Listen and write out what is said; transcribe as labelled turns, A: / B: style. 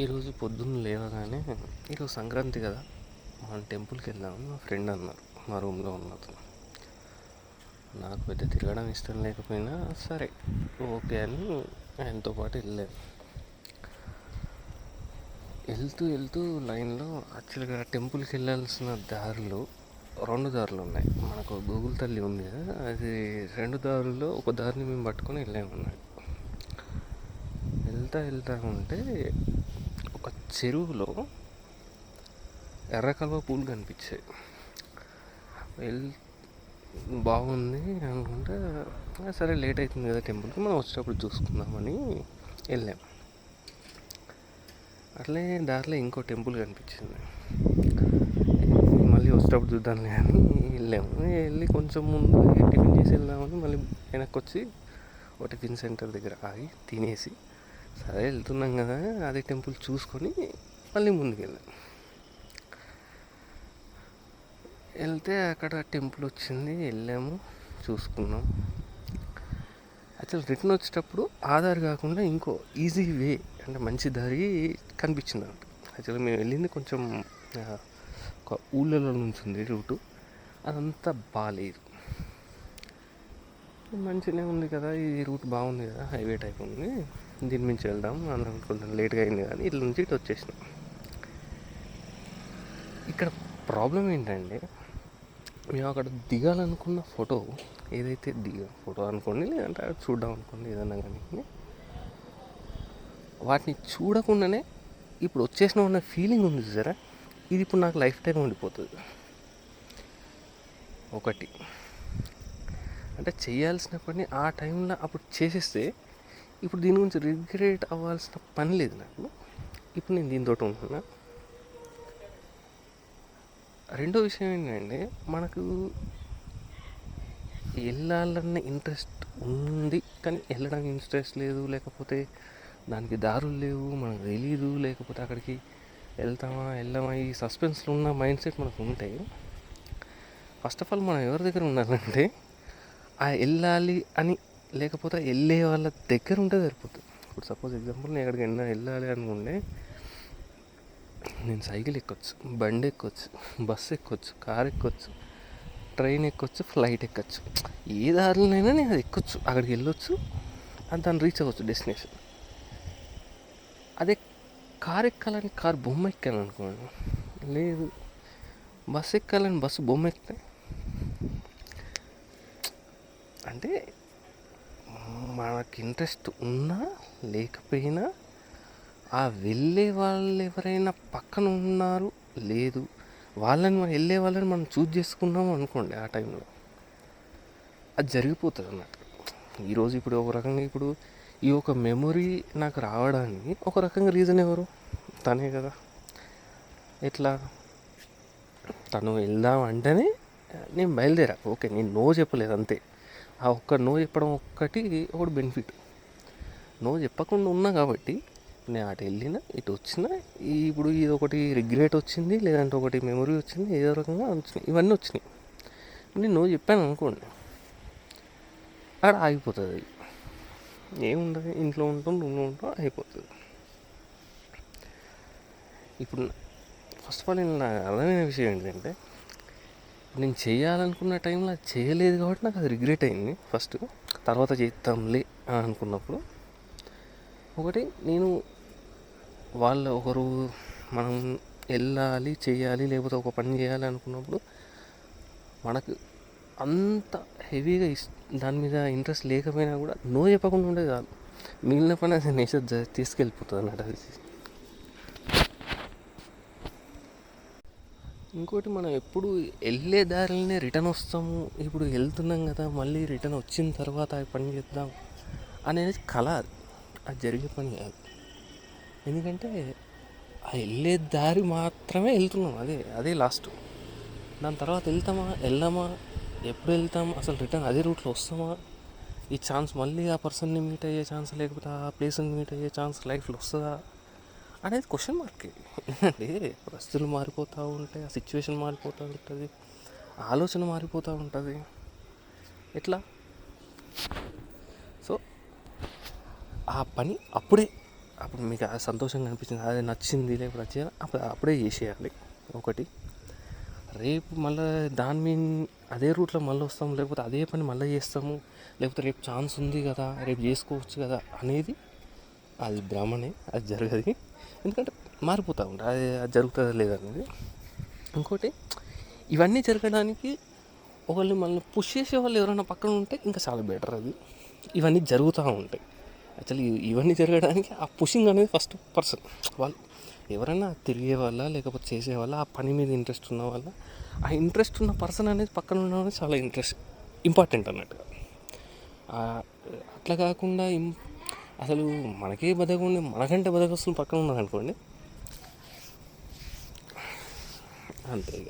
A: ఈరోజు పొద్దున్న లేవగానే ఈరోజు సంక్రాంతి కదా, మనం టెంపుల్కి వెళ్దామని మా ఫ్రెండ్ అన్నారు. మా రూమ్లో ఉన్నది. నాకు పెద్ద తిరగడం ఇష్టం లేకపోయినా సరే ఓకే అని ఆయనతో పాటు వెళ్ళాను. వెళ్తూ వెళ్తూ లైన్లో యాక్చువల్గా టెంపుల్కి వెళ్ళాల్సిన దారులు 2 దారులు ఉన్నాయి. మనకు గూగుల్ తల్లి ఉంది కదా, అది 2 దారుల్లో ఒక దారిని మేము పట్టుకొని వెళ్ళామన్నాడు. వెళ్తా ఉంటే ఒక చెరువులో ఎర్ర కలువ పూలు కనిపించాయి. బాగుంది అనుకుంటే సరే లేట్ అవుతుంది కదా టెంపుల్కి, మనం వచ్చేటప్పుడు చూసుకుందామని వెళ్ళాం. అట్లే దారిలో ఇంకో టెంపుల్ కనిపించింది. మళ్ళీ వచ్చేటప్పుడు చూద్దాంలే అని వెళ్ళాము. వెళ్ళి కొంచెం ముందు టిఫిన్ చేసి వెళ్దామని మళ్ళీ వెనక్కి వచ్చి ఒక టిఫిన్ సెంటర్ దగ్గర ఆగి తినేసి సరే వెళ్తున్నాం కదా అదే టెంపుల్ చూసుకొని మళ్ళీ ముందుకు వెళ్తే అక్కడ టెంపుల్ వచ్చింది, వెళ్ళాము, చూసుకున్నాం. యాక్చువల్ రిటర్న్ వచ్చేటప్పుడు ఆ దారి కాకుండా ఇంకో ఈజీ వే అంటే మంచి దారి కనిపించింది అన్నమాట. యాక్చువల్గా మేము వెళ్ళింది కొంచెం ఒక ఊళ్ళలో నుంచి ఉంది రూటు, అదంతా బాగాలేదు. మంచిగానే ఉంది కదా, ఈ రూట్ బాగుంది కదా, హైవే టైప్ ఉంది, దీని నుంచి వెళ్దాం అందరం, కొంచెం లేట్గా అయింది కానీ ఇట్ల నుంచి ఇటు వచ్చేసినాం. ఇక్కడ ప్రాబ్లం ఏంటంటే మేము అక్కడ దిగాలనుకున్న ఫోటో ఏదైతే ఫోటో అనుకోండి, లేదంటే చూద్దాం అనుకోండి ఏదన్నా కానీ, వాటిని చూడకుండానే ఇప్పుడు వచ్చేసిన ఉన్న ఫీలింగ్ ఉంది సరే, ఇది ఇప్పుడు నాకు లైఫ్ టైం ఉండిపోతుంది. ఒకటి అంటే చేయాల్సిన పని ఆ టైంలో అప్పుడు చేసేస్తే ఇప్పుడు దీని గురించి రిగ్రెట్ అవ్వాల్సిన పని లేదు నాకు. ఇప్పుడు నేను దీంతో ఉంటున్నా. రెండో విషయం ఏంటంటే మనకు వెళ్ళాలన్న ఇంట్రెస్ట్ ఉంది కానీ వెళ్ళడానికి ఇంట్రెస్ట్ లేదు, లేకపోతే దానికి దారులు లేవు, మనకు తెలీదు, లేకపోతే అక్కడికి వెళ్ళామా ఈ సస్పెన్స్లో ఉన్న మైండ్ సెట్ మనకు ఉంటే, ఫస్ట్ ఆఫ్ ఆల్ మనం ఎవరి దగ్గర ఉండాలంటే ఆ వెళ్ళాలి అని, లేకపోతే వెళ్ళే వాళ్ళ దగ్గర ఉంటే సరిపోతుంది. ఇప్పుడు సపోజ్ ఎగ్జాంపుల్ నేను ఎక్కడికైనా వెళ్ళాలి అనుకుంటే నేను సైకిల్ ఎక్కొచ్చు, బండి ఎక్కొచ్చు, బస్సు ఎక్కొచ్చు, కార్ ఎక్కొచ్చు, ట్రైన్ ఎక్కొచ్చు, ఫ్లైట్ ఎక్కొచ్చు, ఏ దారిలోనైనా నేను అది ఎక్కొచ్చు, అక్కడికి వెళ్ళొచ్చు, దాన్ని రీచ్ అవ్వచ్చు డెస్టినేషన్. అదే కార్ ఎక్కాలని కార్ బొమ్మ ఎక్కాను అనుకోండి, లేదు, బస్సు ఎక్కాలని బస్సు బొమ్మ ఎక్కితే అంటే మనకి ఇంట్రెస్ట్ ఉన్నా లేకపోయినా ఆ వెళ్ళే వాళ్ళు ఎవరైనా పక్కన ఉన్నారు లేదు, వాళ్ళని మనం వెళ్ళే వాళ్ళని మనం చూజ్ చేసుకున్నాము అనుకోండి, ఆ టైంలో అది జరిగిపోతుంది అన్నట్టు. ఈరోజు ఇప్పుడు ఒక రకంగా ఇప్పుడు ఈ ఒక మెమొరీ నాకు రావడానికి ఒక రకంగా రీజన్ ఎవరు? తనే కదా. ఎట్లా? తను వెళ్దాం అంటేనే నేను బయలుదేరా, ఓకే, నేను నో చెప్పలేదు అంతే. ఆ ఒక్క నో చెప్పడం ఒకటి బెనిఫిట్. నో చెప్పకుండా ఉన్నా కాబట్టి నేను అటు వెళ్ళినా ఇటు వచ్చినా ఇప్పుడు ఇది ఒకటి రిగ్రెట్ వచ్చింది, లేదంటే ఒకటి మెమొరీ వచ్చింది, ఏదో రకంగా వచ్చినాయి, ఇవన్నీ వచ్చినాయి. నేను నో చెప్పాను అనుకోండి, అక్కడ ఆగిపోతుంది. అది ఏముండదు, ఇంట్లో ఉంటాం, రూమ్లో ఉంటాం, అయిపోతుంది. ఇప్పుడు ఫస్ట్ ఆఫ్ ఆల్ నాకు అర్థమైన విషయం ఏంటంటే నేను చేయాలనుకున్న టైంలో అది చేయలేదు కాబట్టి నాకు అది రిగ్రెట్ అయింది ఫస్ట్. తర్వాత చేద్దాంలే అనుకున్నప్పుడు ఒకటి నేను ఒకరు మనం వెళ్ళాలి చేయాలి, లేకపోతే ఒక పని చేయాలి అనుకున్నప్పుడు మనకు అంత హెవీగా దాని మీద ఇంట్రెస్ట్ లేకపోయినా కూడా నో చెప్పకుండా ఉండేది కాదు, మిగిలిన పని అది నేచర్ తీసుకెళ్ళిపోతుంది అన్నట్టు. అది ఇంకోటి, మనం ఎప్పుడు వెళ్ళే దారిలోనే రిటర్న్ వస్తాము, ఇప్పుడు వెళ్తున్నాం కదా మళ్ళీ రిటర్న్ వచ్చిన తర్వాత ఆ పని చేద్దాం అనేది కళ, అది జరిగే పని కాదు. ఎందుకంటే ఆ వెళ్ళే దారి మాత్రమే వెళ్తున్నాం, అదే లాస్ట్. దాని తర్వాత వెళ్ళామా, ఎప్పుడు వెళ్తాం, అసలు రిటర్న్ అదే రూట్లో వస్తామా, ఈ ఛాన్స్ మళ్ళీ ఆ పర్సన్ని మీట్ అయ్యే ఛాన్స్, లేకపోతే ఆ ప్లేస్ని మీట్ అయ్యే ఛాన్స్ లైఫ్లో వస్తుందా అనేది క్వశ్చన్ మార్క్. ఎందుకంటే పరిస్థితులు మారిపోతూ ఉంటాయి, ఆ సిచ్యువేషన్ మారిపోతూ ఉంటుంది, ఆలోచన మారిపోతూ ఉంటుంది. ఎట్లా? సో ఆ పని అప్పుడే అప్పుడు మీకు ఆ సంతోషంగా అనిపించింది, అది నచ్చింది, లేకపోతే నచ్చింది అప్పుడే చేసేయాలి ఒకటి. రేపు మళ్ళీ దాని మీద అదే రూట్లో మళ్ళీ వస్తాము, లేకపోతే అదే పని మళ్ళీ చేస్తాము, లేకపోతే రేపు ఛాన్స్ ఉంది కదా, రేపు చేసుకోవచ్చు కదా అనేది అది భ్రమనే, అది జరగదు. ఎందుకంటే మారిపోతూ ఉంటుంది, అది జరుగుతుందా లేదనేది. ఇంకోటి, ఇవన్నీ జరగడానికి ఒకళ్ళు మనల్ని పుష్ చేసే వాళ్ళు ఎవరైనా పక్కన ఉంటే ఇంకా చాలా బెటర్. అది ఇవన్నీ జరుగుతూ ఉంటాయి. యాక్చువల్లీ ఇవన్నీ జరగడానికి ఆ పుషింగ్ అనేది ఫస్ట్ పర్సన్ వాళ్ళు ఎవరైనా తిరిగే వాళ్ళ, లేకపోతే చేసే వాళ్ళ, ఆ పని మీద ఇంట్రెస్ట్ ఉన్న వాళ్ళ, ఆ ఇంట్రెస్ట్ ఉన్న పర్సన్ అనేది పక్కన ఉండడం చాలా ఇంపార్టెంట్ అన్నట్టుగా. అట్లా కాకుండా అసలు మనకే బతకుండి మనకంటే బతకొస్తుంది పక్కన ఉన్నది అనుకోండి, అంతే ఇక.